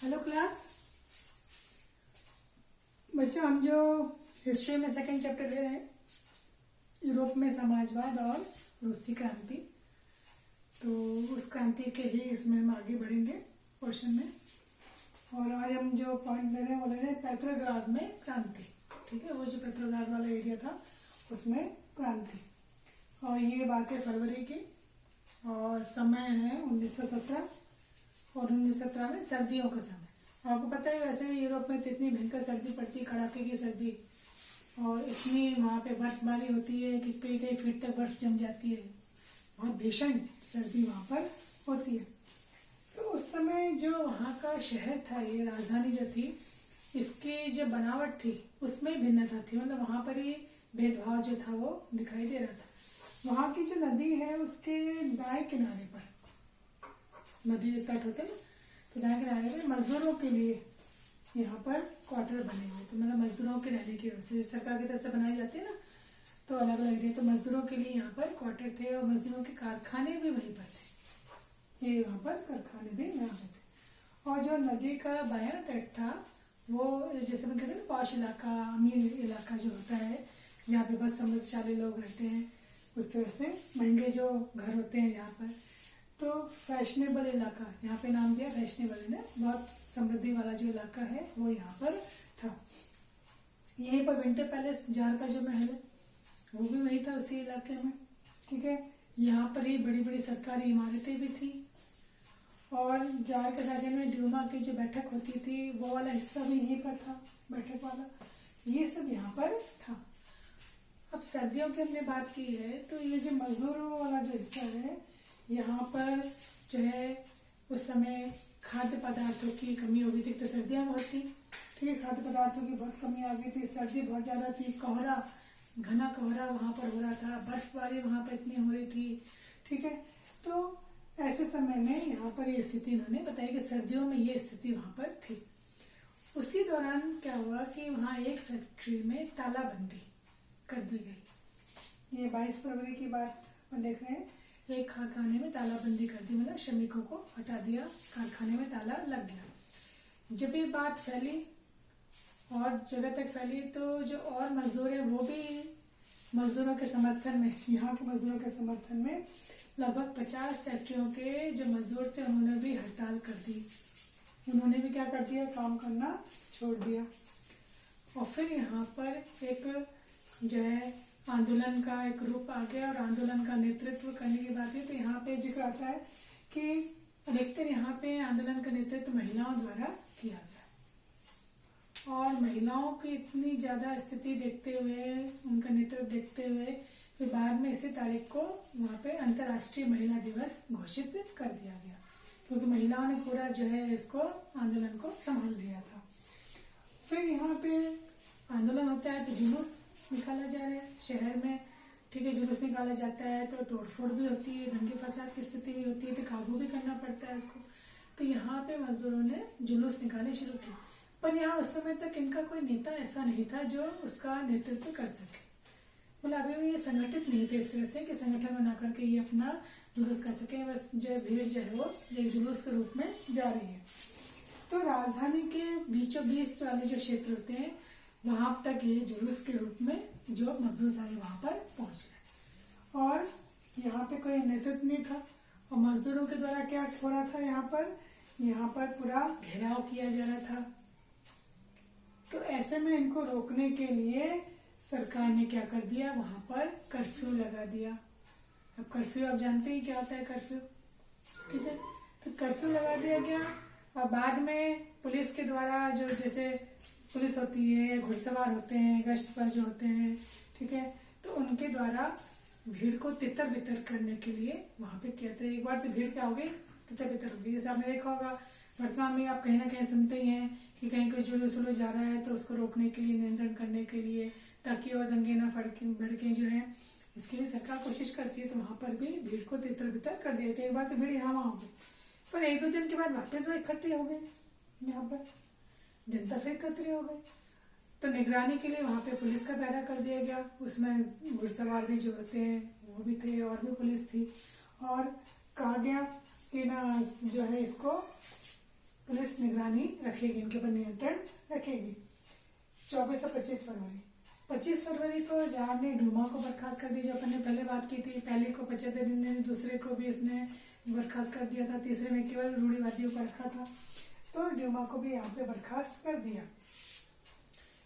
Hello class बच्चों, हम जो हिस्ट्री में सेकंड चैप्टर ले रहे हैं, यूरोप में समाजवाद और रूसी क्रांति। तो उस क्रांति के ही इसमें हम आगे बढ़ेंगे पोर्शन में। और आज हम जो पॉइंट ले रहे हैं वो ले रहे हैं पेट्रोग्राद में क्रांति। ठीक है, वो जो पेट्रोग्राद वाला एरिया था उसमें क्रांति। और ये बात है फरवरी की और समय है 1917 और 1917 में सर्दियों का समय। आपको पता है वैसे भी यूरोप में तो इतनी भयंकर सर्दी पड़ती है, कड़ाके की सर्दी, और इतनी वहाँ पे बर्फबारी होती है कि कई कई फीट तक बर्फ जम जाती है। बहुत भीषण सर्दी वहाँ पर होती है। तो उस समय जो वहाँ का शहर था, ये राजधानी जो थी, इसकी जो बनावट थी उसमें भिन्नता थी। मतलब वहाँ पर ही भेदभाव जो था वो दिखाई दे रहा था। वहाँ की जो नदी है उसके दाएं किनारे पर, नदी के तट होते ना, तो दाएं किनारे पर मजदूरों के लिए यहाँ पर क्वार्टर बने हुए थे। मतलब मजदूरों के रहने की व्यवस्था सरकार की तरफ से बनाई जाती है ना, तो अलग अलग एरिया, तो मजदूरों के लिए यहाँ पर क्वार्टर थे और मजदूरों के कारखाने भी वहीं पर थे। ये यहाँ पर कारखाने भी यहाँ पे थे। और जो नदी का बायां तट था वो जैसे हम कहते हैं पॉश इलाका, अमीर इलाका जो होता है, जहाँ पे बस समृद्धशाली लोग रहते हैं, उस तरह से महंगे जो घर होते हैं यहाँ पर। तो फैशनेबल इलाका, यहाँ पे नाम दिया फैशनेबल ने, बहुत समृद्धि वाला जो इलाका है वो यहाँ पर था। यहीं पर विंटर पैलेस जार का जो महल है वो भी वही था, उसी इलाके में। ठीक है, यहाँ पर ही बड़ी बड़ी सरकारी इमारतें भी थी। और जार के राज्य में ड्यूमा की जो बैठक होती थी वो वाला हिस्सा भी यहीं पर था, बैठक वाला, ये सब यहाँ पर था। अब सर्दियों की हमने बात की है, तो ये जो मजदूरों वाला जो हिस्सा है, यहाँ पर जो है उस समय खाद्य पदार्थों की कमी हो गई थी। तो सर्दियाँ बहुत थी, ठीक है, खाद्य पदार्थों की बहुत कमी आ गई थी, सर्दी बहुत ज़्यादा थी, कोहरा, घना कोहरा वहाँ पर हो रहा था, बर्फबारी वहाँ पर इतनी हो रही थी। ठीक है, तो ऐसे समय में यहाँ पर ये स्थिति इन्होंने बताई कि सर्दियों में ये स्थिति वहाँ पर थी। उसी दौरान क्या हुआ कि वहाँ एक फैक्ट्री में तालाबंदी कर दी गई। ये 22 फरवरी की बात अपन देख रहे हैं। एक कारखाने में तालाबंदी कर दी, मतलब श्रमिकों को हटा दिया, कारखाने में ताला लग गया। जब ये बात फैली और जगह तक फैली, तो जो और मजदूर है वो भी मजदूरों के समर्थन में, यहाँ के मजदूरों के समर्थन में लगभग 50 फैक्ट्रियों के जो मजदूर थे उन्होंने भी हड़ताल कर दी। उन्होंने भी क्या कर दिया, काम करना छोड़ दिया। और फिर यहाँ पर एक जो है आंदोलन का एक रूप आ गया और आंदोलन का नेतृत्व करने की बात है। तो यहाँ पे जिक्र आता है कि अधिकतर यहाँ पे आंदोलन का नेतृत्व महिलाओं द्वारा किया गया। और महिलाओं की इतनी ज़्यादा स्थिति देखते हुए, उनका नेतृत्व देखते हुए, फिर बाद में इसी तारीख को वहाँ पे अंतर्राष्ट्रीय महिला दिवस घोषित कर दिया गया, क्योंकि महिलाओं ने पूरा जो है इसको आंदोलन को संभाल लिया था। फिर यहाँ पे आंदोलन होता है तो जुलूस निकाला जा रहा है शहर में। ठीक है, जुलूस निकाला जाता है तो तोड़फोड़ भी होती है, दंगे फसाद की स्थिति भी होती है, तो काबू भी करना पड़ता है इसको। तो यहाँ पे मजदूरों ने जुलूस निकाले शुरू किए, पर यहाँ उस समय तक इनका कोई नेता ऐसा नहीं था जो उसका नेतृत्व कर सके। मतलब अभी भी ये संगठित नहीं थे इस तरह से कि संगठन बना करके ये अपना जुलूस कर सके। बस जो भीड़ जो है वो एक जुलूस के रूप में जा रही है। तो राजधानी के बीचों बीच वाले जो क्षेत्र होते हैं वहां तक ये जुलूस के रूप में जो मजदूर सारे वहां पर पहुंच गए। और यहाँ पे कोई नेतृत्व नहीं था और मजदूरों के द्वारा क्या हो रहा था, यहाँ पर पूरा घेराव किया जा रहा था। तो ऐसे में इनको रोकने के लिए सरकार ने क्या कर दिया, वहां पर कर्फ्यू लगा दिया। अब कर्फ्यू आप जानते ही क्या होता है कर्फ्यू, ठीक है, तो कर्फ्यू लगा दिया गया। और बाद में पुलिस के द्वारा, जो जैसे पुलिस होती है, घुड़सवार होते हैं, गश्त पर जो होते हैं, ठीक है, तो उनके द्वारा भीड़ को तितर बितर करने के लिए वहां पे किया था। एक बार तो भीड़ क्या हो गई, तितर बितर हो गई। जैसे आपने देखा होगा वर्तमान में आप कहीं ना कहीं सुनते ही हैं कि कहीं कोई जुलूस उलूस जा रहा है तो उसको रोकने के लिए, नियंत्रण करने के लिए, ताकि और दंगे ना भड़के जो है, इसके लिए सरकार कोशिश करती है। तो वहां पर भी भीड़ को तितर बितर कर दिया था। एक बार तो भीड़ यहाँ वहां हो गई, पर 1-2 दिन के बाद वापस वो इकट्ठे हो गए, यहाँ पर जनता फिर एकत्र हो गई। तो निगरानी के लिए वहां पे पुलिस का पहरा कर दिया गया। उसमें घुड़सवार भी जो होते हैं वो भी थे और भी पुलिस थी। और कहा गया कि ना जो है इसको पुलिस निगरानी रखेगी, इनके ऊपर नियंत्रण रखेगी। 24 और 25 फरवरी 25 फरवरी को जार ने डूमा को बर्खास्त कर दिया, जो अपन ने पहले बात की थी। पहले को 75 दिन ने, दूसरे को भी इसने बर्खास्त कर दिया था, तीसरे में केवल रूढ़िवादियों को रखा था। तो डूमा को भी यहाँ पे बर्खास्त कर दिया।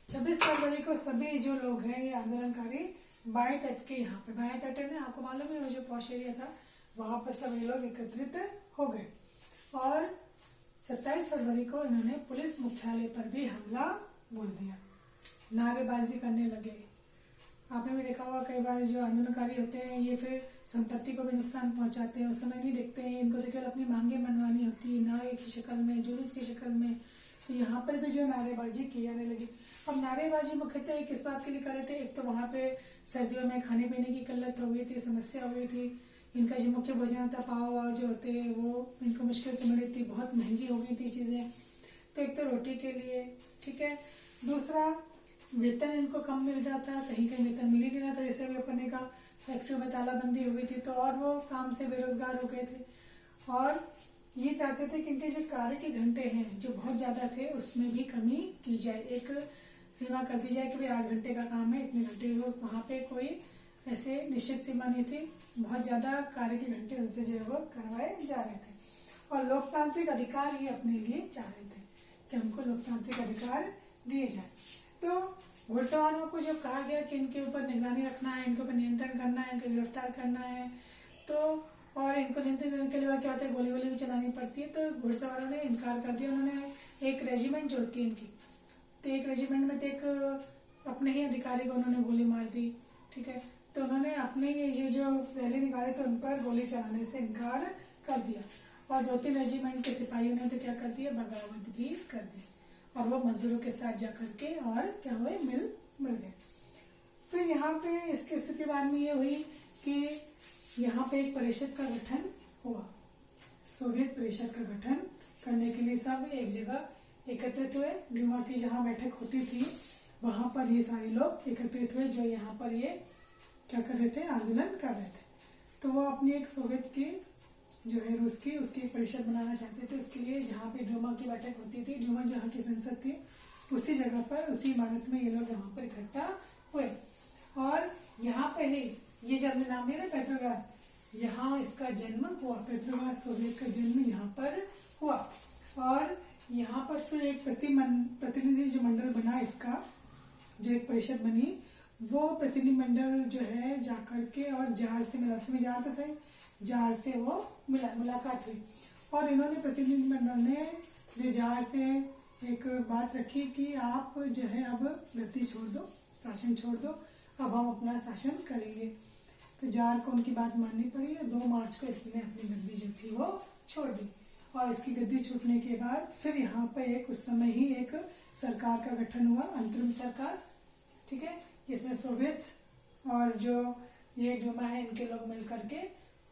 26 फरवरी को सभी जो लोग हैं ये आंदोलनकारी बाएं तट के, यहाँ पे बाएं तट में आपको मालूम है वो जो पॉश एरिया था वहां पर सभी लोग एकत्रित हो गए। और 27 फरवरी को इन्होंने पुलिस मुख्यालय पर भी हमला बोल दिया, नारेबाजी करने लगे। आपने भी देखा होगा कई बार जो आंदोलनकारी होते हैं ये फिर संपत्ति को भी नुकसान पहुंचाते हैं, उस समय नहीं देखते हैं, इनको तो केवल अपनी मांगे मनवानी होती है, नारे की शक्ल में, जुलूस की शक्ल में। तो यहाँ पर भी जो नारेबाजी की जाने लगी। अब नारेबाजी मुख्यतः किस बात के लिए कर रहे थे? एक तो वहाँ पे सर्दियों में खाने पीने की किल्लत हो गई थी, समस्या हो गई थी, इनका जो मुख्य भोजन होता पाव वाव जो होते हैं वो इनको मुश्किल से मिली थी, बहुत महंगी हो गई थी चीजें। तो एक तो रोटी के लिए, ठीक है। दूसरा वेतन इनको कम मिल रहा था, कहीं कहीं वेतन मिल ही नहीं रहा था, जैसे भी अपने का फैक्ट्रियों में तालाबंदी हो गई थी तो और वो काम से बेरोजगार हो गए थे। और ये चाहते थे कि इनके जो कार्य के घंटे हैं जो बहुत ज्यादा थे उसमें भी कमी की जाए, एक सीमा कर दी जाए कि भाई 8 घंटे का काम है, इतने घंटे। वो वहाँ पे कोई ऐसे निश्चित सीमा नहीं थी, बहुत ज्यादा कार्य के घंटे उनसे जो है वो करवाए जा रहे थे। और लोकतांत्रिक अधिकार ये अपने लिए चाह रहे थे कि हमको लोकतांत्रिक अधिकार दिए जाए। तो घुड़सवारों को जब कहा गया कि इनके ऊपर निगरानी रखना है, इनके ऊपर नियंत्रण करना है, इनको गिरफ्तार करना है, तो और इनको नियंत्रण करने के लिए क्या होता है, गोली वोली भी चलानी पड़ती है। तो घुड़सवारों ने इनकार कर दिया। उन्होंने एक रेजिमेंट जो होती है इनकी, तो एक रेजिमेंट में तो एक अपने ही अधिकारी को उन्होंने गोली मार दी, ठीक है। तो उन्होंने अपने ये जो रैली निकाले तो उन पर गोली चलाने से इनकार कर दिया। और 2-3 रेजिमेंट के सिपाहियों ने तो क्या कर दिया, बगावत भी कर दी और वो मजदूरों के साथ जा करके और क्या हुए, मिल गए। फिर यहाँ पे इसकी स्थिति बाद में ये हुई कि यहाँ पे एक परिषद का गठन हुआ, सोवियत परिषद का गठन करने के लिए सब एक जगह एकत्रित हुए। ड्यूमा की जहाँ बैठक होती थी वहां पर ये सारे लोग एकत्रित हुए जो यहाँ पर ये क्या कर रहे थे, आंदोलन कर रहे थे। तो वो अपनी एक सोवियत की जो है रूस की, उसकी परिषद बनाना चाहते थे। उसके लिए जहाँ पे ड्यूमा की बैठक होती थी, ड्यूमा जहाँ की संसद थी, उसी जगह पर, उसी इमारत में ये लोग यहाँ पर इकट्ठा हुए। और यहाँ पे ही ये जब नाम लिया ना पेट्रोग्राद, यहाँ इसका जन्म हुआ, पेट्रोग्राद सोवियत का जन्म यहाँ पर हुआ। और यहाँ पर फिर एक प्रतिनिधि जो मंडल बना इसका, जो एक परिषद बनी, वो प्रतिनिधि मंडल जो है जाकर के और जार से मिला, उसमें जार तो थे, जार से वो मुलाकात हुई। और इन्होंने प्रतिनिधि मंडल ने जो जार से एक बात रखी कि आप जो है अब गद्दी छोड़ दो, शासन छोड़ दो, अब हम अपना शासन करेंगे। तो जार को उनकी बात माननी पड़ी और 2 मार्च को इसने अपनी गद्दी जो थी वो छोड़ दी। और इसकी गद्दी छूटने के बाद फिर यहाँ पर एक उस समय ही एक सरकार का गठन हुआ, अंतरिम सरकार, ठीक है, जिसमें सोवियत और जो ये ड्यूमा है इनके लोग मिल करके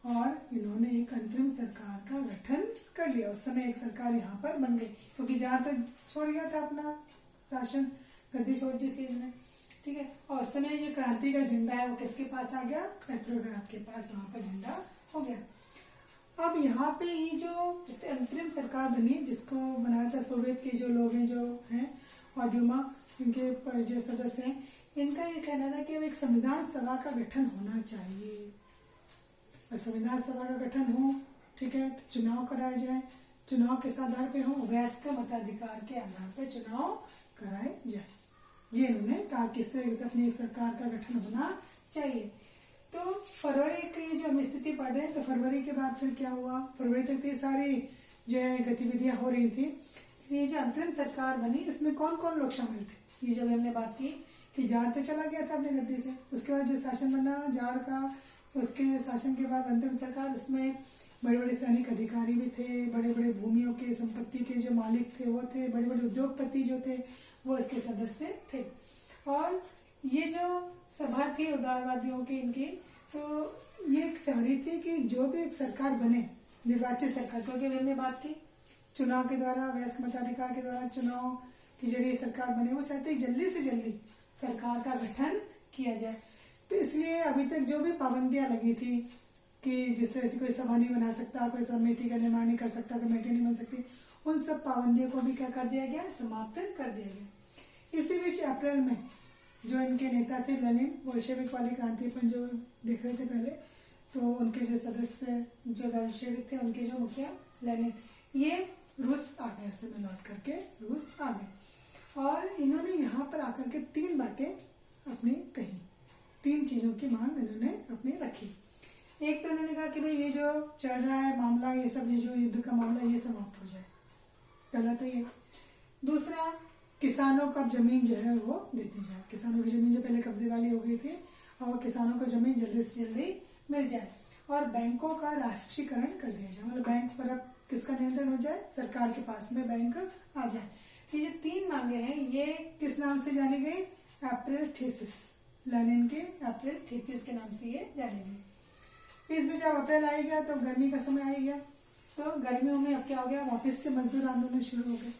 और इन्होंने एक अंतरिम सरकार का गठन कर लिया। उस समय एक सरकार यहाँ पर बन गई क्योंकि जहाँ तक छोड़ गया था अपना शासन, गद्दी छोड़ दी थी इसने, ठीक है। और उस समय ये क्रांति का झंडा है वो किसके पास आ गया, पेट्रोग्राद के पास, वहां पर झंडा हो गया। अब यहाँ पे ये जो अंतरिम सरकार बनी जिसको बनाया था सोवियत के जो लोग हैं जो हैं और ड्यूमा इनके जो सदस्य हैं, इनका ये कहना था कि एक संविधान सभा का गठन होना चाहिए। और संविधान सभा का गठन हो, ठीक है, तो चुनाव कराया जाए, चुनाव किस आधार पे हो, वयस्क मताधिकार के आधार पर चुनाव कराए जाए। ये इन्होंने कहा किस तरह से अपनी एक सरकार का गठन होना चाहिए। तो फरवरी की जो हम स्थिति पढ़ रहे हैं, तो फरवरी के बाद फिर क्या हुआ, फरवरी तक तो ये सारी जो है गतिविधियां हो रही थी। ये जो अंतरिम सरकार बनी इसमें कौन कौन लोग शामिल थे, ये जब हमने बात की कि जार तो चला गया था अपने गद्दी से, उसके बाद जो शासन बना जार का, उसके शासन के बाद अंतरिम सरकार, उसमें बड़े बड़े सैनिक अधिकारी भी थे, बड़े बड़े भूमियों के संपत्ति के जो मालिक थे वो थे, बड़े बड़े उद्योगपति जो थे वो इसके सदस्य थे। और ये जो सभा थी उदारवादियों की इनकी, तो ये चाह रही थी कि जो भी सरकार बने, निर्वाचित सरकार, क्योंकि हमने बात की चुनाव के द्वारा, वयस्क मताधिकार के द्वारा चुनाव के जरिए सरकार बने, वो चाहते जल्दी से जल्दी सरकार का गठन किया जाए। तो इसलिए अभी तक जो भी पाबंदियां लगी थी कि जिस तरह से कोई सभा नहीं बना सकता, कोई समिति का निर्माण नहीं कर सकता, कमेटी नहीं बन सकती, उन सब पाबंदियों को भी क्या कर दिया गया, समाप्त कर दिया गया। इसी बीच अप्रैल में जो इनके नेता थे लेनिन, बोल्शेविक वाली क्रांति अपन जो देख रहे थे पहले, तो उनके जो सदस्य जो बोल्शेविक थे, उनके जो मुखिया लेनिन, ये रूस आ गए, उस समय लौट करके रूस आ गए और इन्होंने यहाँ पर आकर के 3 बातें अपनी कही, 3 चीजों की मांग इन्होंने अपनी रखी। एक तो इन्होंने कहा कि भाई ये जो चल रहा है मामला, ये सब, ये जो युद्ध का मामला, ये समाप्त हो जाए, पहला तो ये। दूसरा, किसानों का जमीन जो है वो दे दी जाए, किसानों की जमीन जो पहले कब्जे वाली हो गई थी और किसानों को जमीन जल्दी से जल्दी मिल जाए। और बैंकों का राष्ट्रीयकरण कर दिया जाए, मतलब बैंक पर अब किसका नियंत्रण हो जाए, सरकार के पास में बैंक आ जाए। तो ये 3 मांगे हैं, ये किस नाम से जानी गई, अप्रैल थीसिस, लेनिन के अप्रैल थीसिस के नाम से ये जानी गई। इस बीच अब अप्रैल आ गया तो गर्मी का समय आ गया, तो गर्मियों में अब क्या हो गया, वापस से मजदूर आंदोलन शुरू हो गए,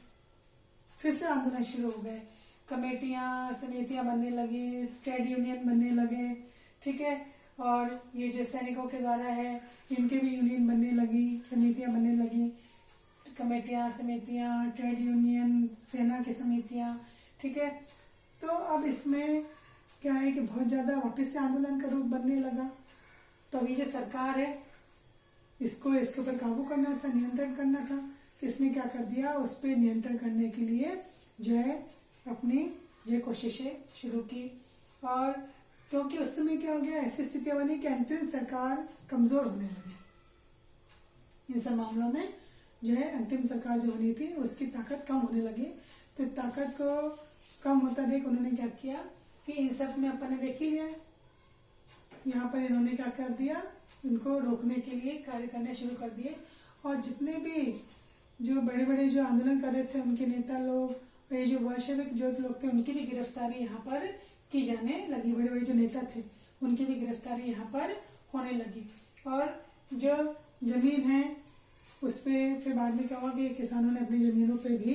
फिर से आंदोलन शुरू हो गए, कमेटियां समितियां बनने लगी, ट्रेड यूनियन बनने लगे, ठीक है। और ये जो सैनिकों के द्वारा है, इनके भी यूनियन बनने लगी, समितियां बनने लगी, कमेटियां समितियां, ट्रेड यूनियन, सेना की समितियां, ठीक है। तो अब इसमें क्या है कि बहुत ज्यादा वापस से आंदोलन का रूप बनने लगा। तो अभी जो सरकार है, इसको इसके ऊपर काबू करना था, नियंत्रण करना था, तो इसने क्या कर दिया, उस पर नियंत्रण करने के लिए जो है अपनी जो कोशिशें शुरू की। और क्योंकि उस समय क्या हो गया, ऐसी स्थितियां बनी कि अंतरिम सरकार कमजोर होने लगी। इन सब मामलों में जो है अंतिम सरकार जो बनी थी उसकी ताकत कम होने लगी। तो ताकत को कम होता देख उन्होंने क्या किया कि इन सब में अपन ने देख ही लिया, यहाँ पर इन्होंने क्या कर दिया, उनको रोकने के लिए कार्य करने शुरू कर दिए। और जितने भी जो बड़े बड़े जो आंदोलन कर रहे थे उनके नेता लोग, ये जो बोल्शेविक जो लोग थे, उनकी भी गिरफ्तारी यहाँ पर की जाने लगी। बड़े बड़े जो नेता थे उनकी भी गिरफ्तारी यहाँ पर होने लगी। और जो जमीन है उस पर फिर बाद में क्या हुआ कि किसानों ने अपनी जमीनों पे भी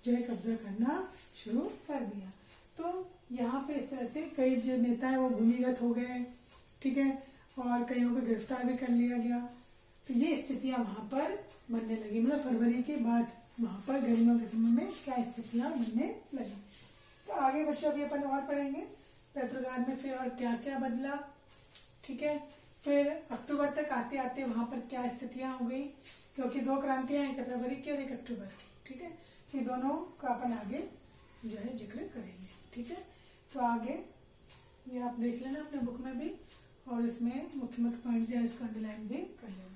जो है कब्जा करना शुरू कर दिया। तो यहाँ पे इस तरह से कई जो नेता है वो भूमिगत हो गए, ठीक है, और कईयों को गिरफ्तार भी कर लिया गया। तो ये स्थितियां वहां पर बनने लगी, मतलब फरवरी के बाद वहां पर गर्मियों के समय में क्या स्थितियां बनने लगी। तो आगे बच्चों अभी अपन और पढ़ेंगे पेट्रोग्राड में फिर और क्या क्या बदला, ठीक है। फिर अक्टूबर तक आते आते वहां पर क्या स्थितियां हो गई, क्योंकि 2 क्रांतियां, एक फरवरी की और एक अक्टूबर की, ठीक है। ये दोनों का अपन आगे जो है जिक्र करेंगे, ठीक है। तो आगे ये आप देख लेना अपने बुक में भी, और इसमें मुख्य मुख्य पॉइंट्स या इसको अंडरलाइन भी कर लेना।